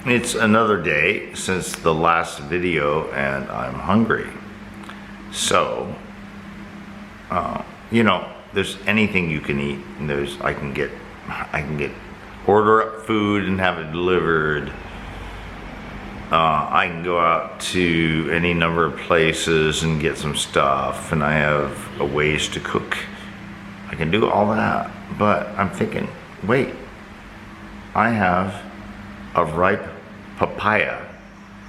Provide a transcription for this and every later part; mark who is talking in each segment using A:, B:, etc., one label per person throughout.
A: It's another day since the last video and I'm hungry. So, there's anything you can eat. I can get order up food and have it delivered. I can go out to any number of places and get some stuff, and I have ways to cook. I can do all that, but I'm thinking, wait, I have a ripe papaya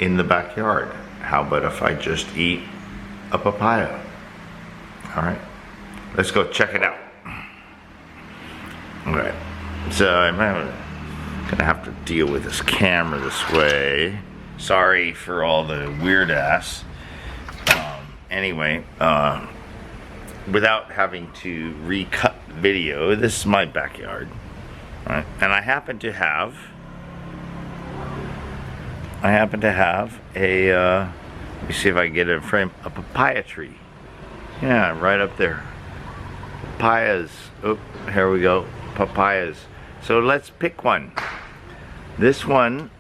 A: in the backyard. How about if I just eat a papaya? All right, let's go check it out. All right, so I'm gonna have to deal with this camera this way. Sorry for all the weird ass. Anyway, without having to recut the video, this is my backyard, right? And I happen to have a let me see if I can get it in frame, a papaya tree. Yeah, right up there. Papayas. Oh, here we go. Papayas. So let's pick one. This one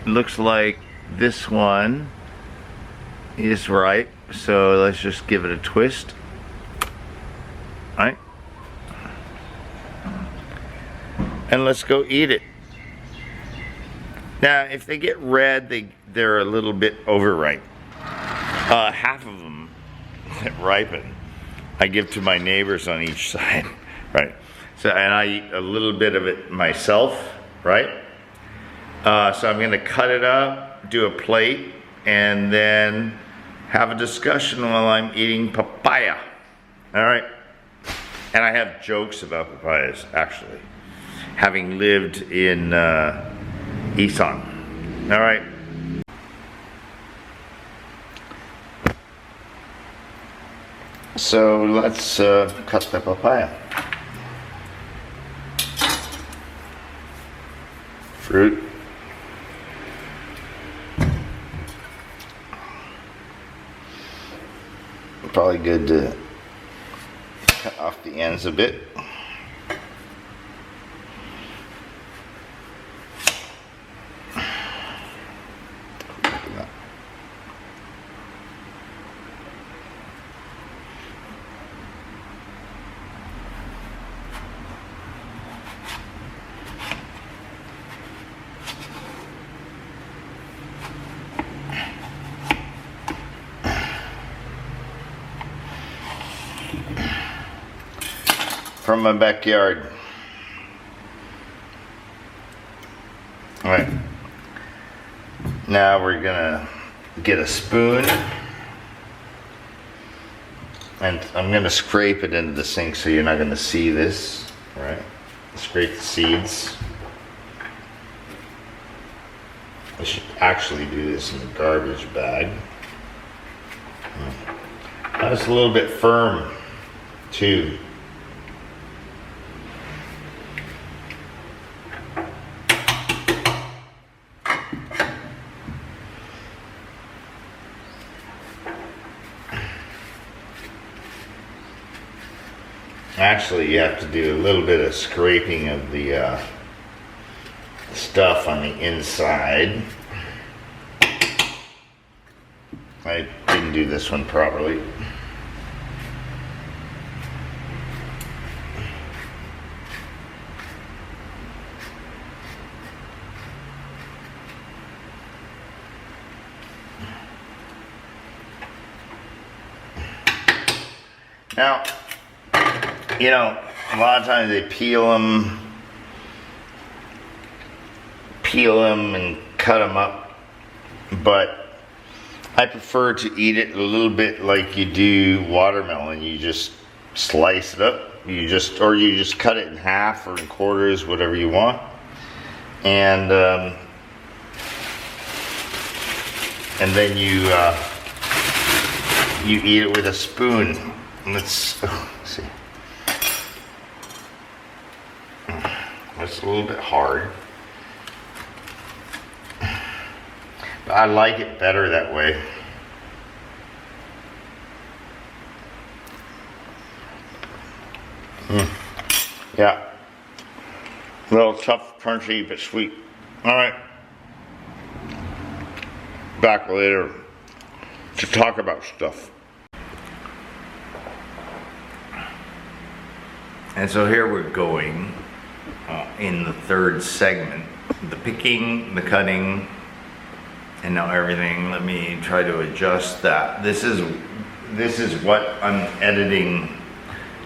A: looks like this one is ripe, so let's just give it a twist. Right? And let's go eat it. Now, if they get red, they're a little bit overripe. Half of them that ripen, I give to my neighbors on each side, right? So, and I eat a little bit of it myself, right? So I'm gonna cut it up, do a plate, and then have a discussion while I'm eating papaya. All right? And I have jokes about papayas, actually, having lived in Isan. All right? So let's cut the papaya. Fruit. Probably good to cut off the ends a bit. From my backyard. All right. Now we're gonna get a spoon, and I'm gonna scrape it into the sink so you're not gonna see this. All right. Scrape the seeds. I should actually do this in a garbage bag. That's a little bit firm, too. Actually, you have to do a little bit of scraping of the stuff on the inside. I didn't do this one properly. Now, a lot of times they peel them and cut them up, but I prefer to eat it a little bit like you do watermelon. You just slice it up, you just cut it in half or in quarters, whatever you want, and then you eat it with a spoon. Let's see. It's a little bit hard, but I like it better that way. Yeah. A little tough, crunchy, but sweet. All right. Back later to talk about stuff. And so here we're going in the third segment. The picking, the cutting, and now everything. Let me try to adjust that. This is what unediting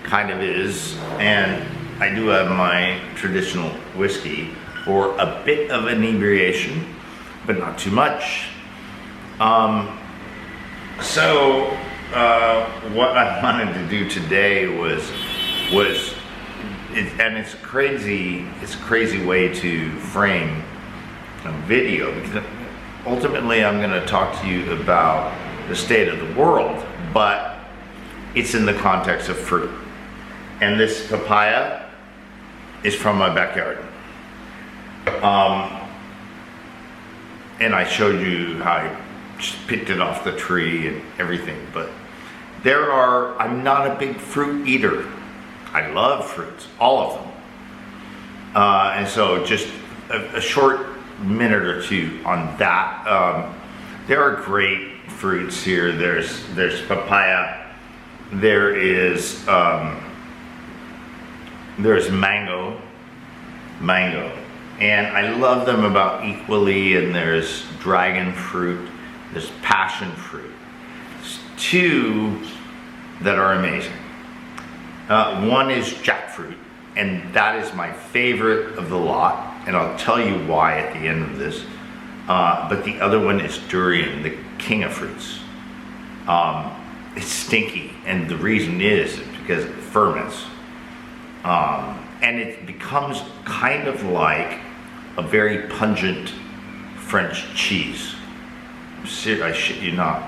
A: kind of is, and I do have my traditional whiskey for a bit of inebriation, but not too much. What I wanted to do today was and it's a crazy way to frame a video, because ultimately I'm going to talk to you about the state of the world, but it's in the context of fruit. And this papaya is from my backyard. And I showed you how I just picked it off the tree and everything, but I'm not a big fruit eater. I love fruits, all of them. And so just a short minute or two on that. There are great fruits here. There's papaya. There's mango, and I love them about equally. And there's dragon fruit. There's passion fruit. There's two that are amazing. One is jackfruit, and that is my favorite of the lot, and I'll tell you why at the end of this. But the other one is durian, the king of fruits. It's stinky, and the reason is because it ferments. And it becomes kind of like a very pungent French cheese. I shit you not.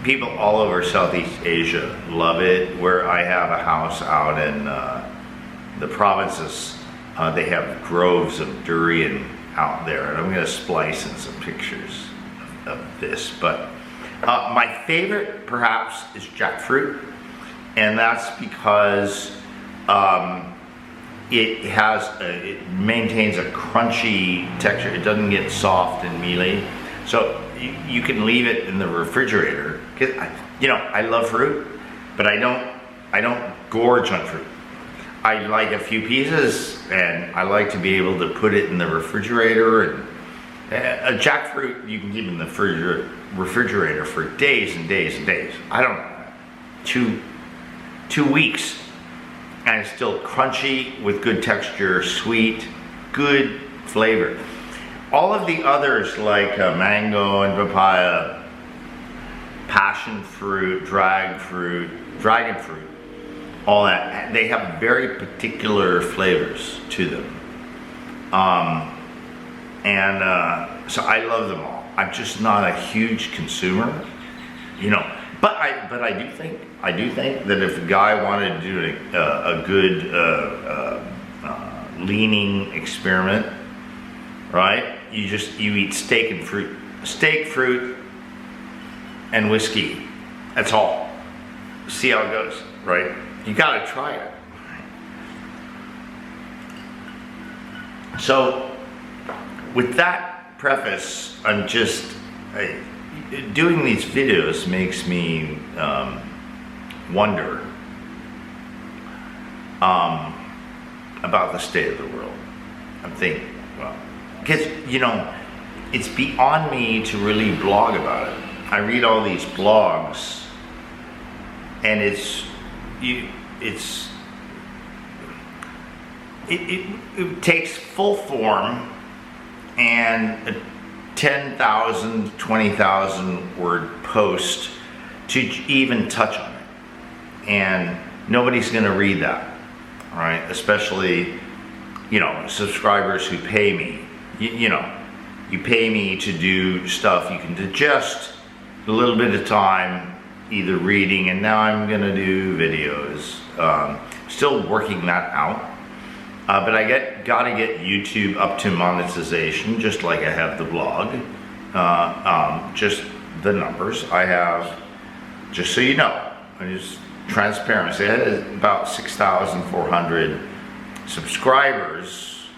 A: People all over Southeast Asia love it. Where I have a house out in the provinces, they have groves of durian out there, and I'm going to splice in some pictures of this. But my favorite, perhaps, is jackfruit, and that's because it maintains a crunchy texture. It doesn't get soft and mealy, so you can leave it in the refrigerator. I love fruit, but I don't gorge on fruit. I like a few pieces, and I like to be able to put it in the refrigerator. And a jackfruit you can keep in the refrigerator for days and days and days. I don't know, 2 weeks, and it's still crunchy with good texture, sweet, good flavor. All of the others, like mango and papaya, passion fruit, dragon fruit, all that, they have very particular flavors to them. So I love them all. I'm just not a huge consumer, but I do think that if a guy wanted to do a good leaning experiment, right? You eat steak, fruit, and whiskey. That's all. See how it goes, right? You gotta try it. So, with that preface, doing these videos makes me wonder about the state of the world. I'm thinking, because it's beyond me to really blog about it. I read all these blogs, and it takes full form and a 10,000, 20,000 word post to even touch on it, and nobody's going to read that, all right? Especially, subscribers who pay me. You pay me to do stuff you can digest a little bit of time, either reading, and now I'm going to do videos. Still working that out. But I gotta get YouTube up to monetization, just like I have the blog. Just the numbers I have, just so you know. transparency. It had about 6,400 subscribers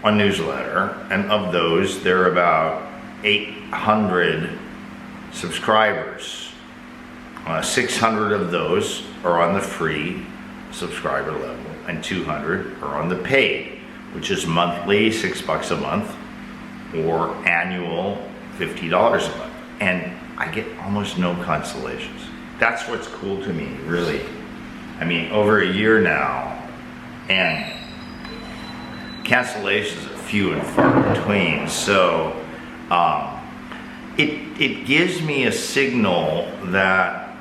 A: on newsletter, and of those, there are about 800 subscribers. 600 of those are on the free subscriber level, and 200 are on the paid, which is monthly, $6 a month, or annual, $50 a month. And I get almost no cancellations. That's what's cool to me, really. I mean, over a year now, and cancellations are few and far between. So it gives me a signal that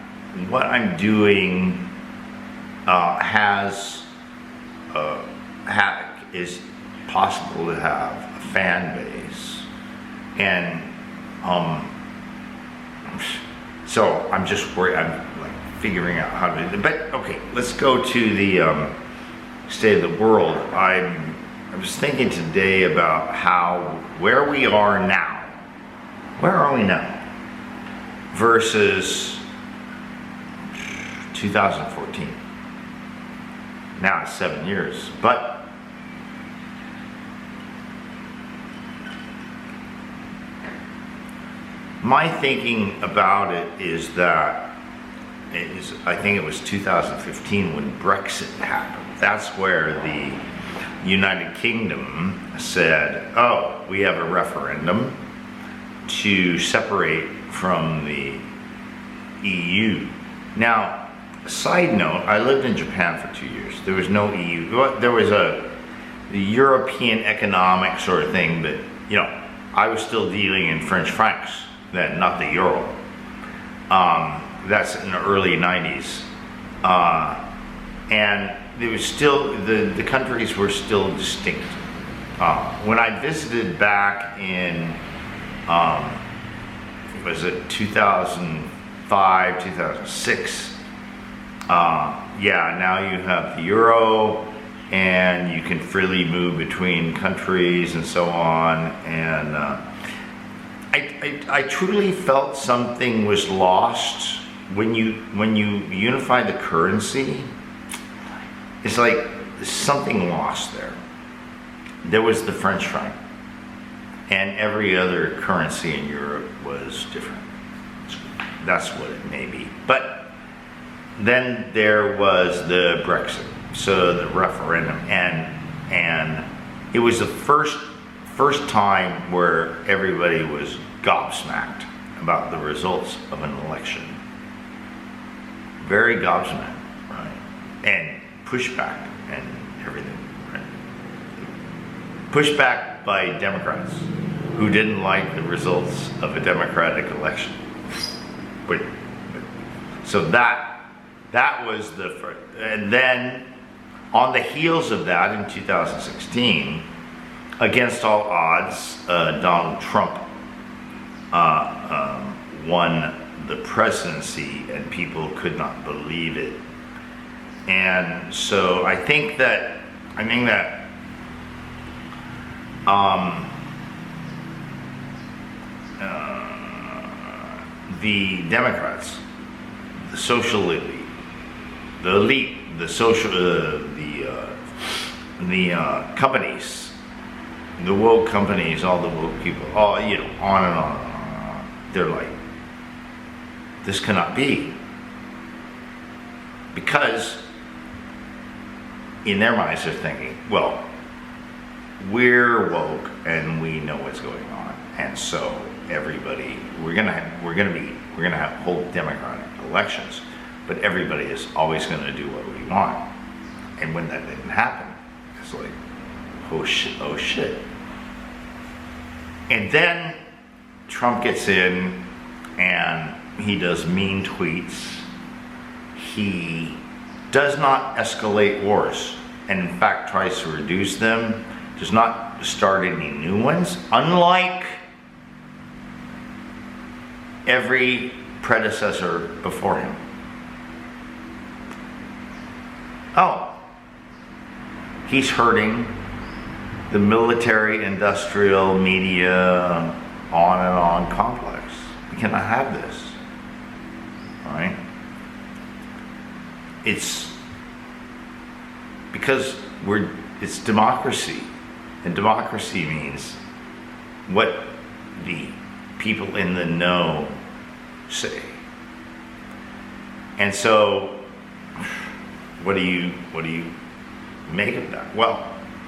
A: what I'm doing is possible to have a fan base, and so I'm just worried. I'm like figuring out how to do it. But okay, let's go to the state of the world. I was thinking today about where we are now. Where are we now versus 2014? Now it's 7 years, but my thinking about it is that I think it was 2015 when Brexit happened. That's where the United Kingdom said, oh, we have a referendum to separate from the EU. Now, side note, I lived in Japan for 2 years. There was no EU. There was the European economic sort of thing, but I was still dealing in French francs then, not the euro. That's in the early 90s. And there was still, the countries were still distinct. When I visited back in, was it 2005, 2006? Now you have the euro, and you can freely move between countries and so on. And I truly felt something was lost when you unify the currency. It's like there's something lost there. There was the French franc, and every other currency in Europe was different. That's what it may be. But then there was the Brexit, so the referendum, and it was the first time where everybody was gobsmacked about the results of an election. Very gobsmacked, right? And pushback and everything, right? Pushback by Democrats who didn't like the results of a democratic election. So that was the first. And then on the heels of that, in 2016, against all odds, Donald Trump won the presidency, and people could not believe it. And so I think that the Democrats, the social elite, the social, the companies, the woke companies, all the woke people, all on and on and on. They're like, this cannot be, because in their minds they're thinking, well, we're woke and we know what's going on, and so everybody, we're gonna hold democratic elections, but everybody is always going to do what we want. And when that didn't happen, it's like, oh shit. And then Trump gets in and he does mean tweets. He does not escalate wars, and in fact tries to reduce them, does not start any new ones, unlike every predecessor before him. Oh, he's hurting the military, industrial, media, on and on complex. We cannot have this, all right? it's because it's democracy, and democracy means what the people in the know say. And so, what do you make of that? Well,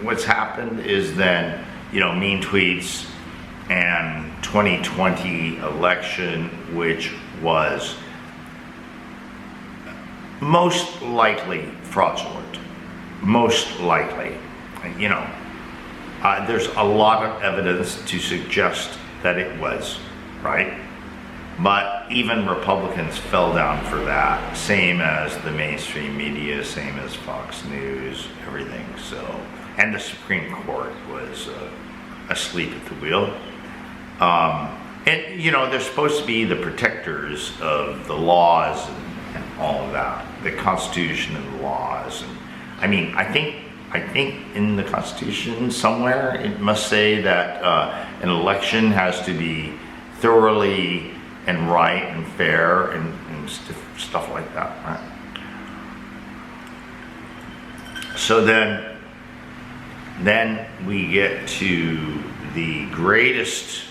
A: what's happened is then, mean tweets and 2020 election, which was most likely fraudulent, most likely, there's a lot of evidence to suggest that it was, right? But even Republicans fell down for that, same as the mainstream media, same as Fox News, everything. So, and the Supreme Court was asleep at the wheel. And they're supposed to be the protectors of the laws and all of that, the Constitution and the laws. And I think in the Constitution somewhere it must say that an election has to be thoroughly and right and fair and stuff like that, right? So then we get to the greatest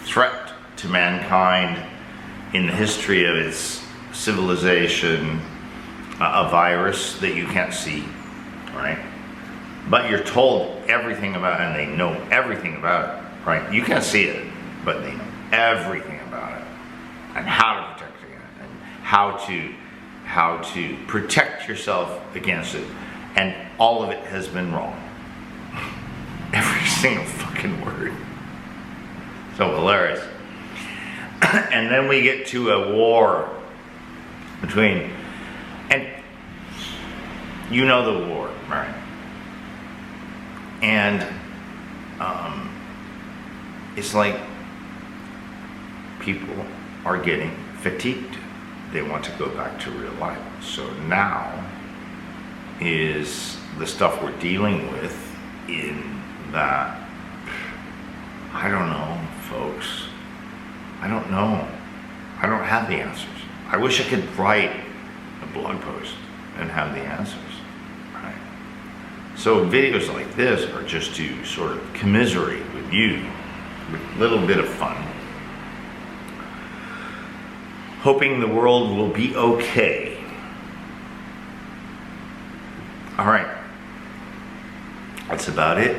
A: threat to mankind in the history of its civilization, a virus that you can't see, right? But you're told everything about it, and they know everything about it, right? You can't see it, but they know everything about it, and how to protect against it, and how to protect yourself against it. And all of it has been wrong. Every single fucking word. So hilarious. And then we get to a war between, and the war, right? And it's like people are getting fatigued. They want to go back to real life. So now is the stuff we're dealing with in that, I don't know, folks. I don't know. I don't have the answers. I wish I could write a blog post and have the answers, right? So videos like this are just to sort of commiserate with you, with a little bit of fun. Hoping the world will be okay. All right. That's about it.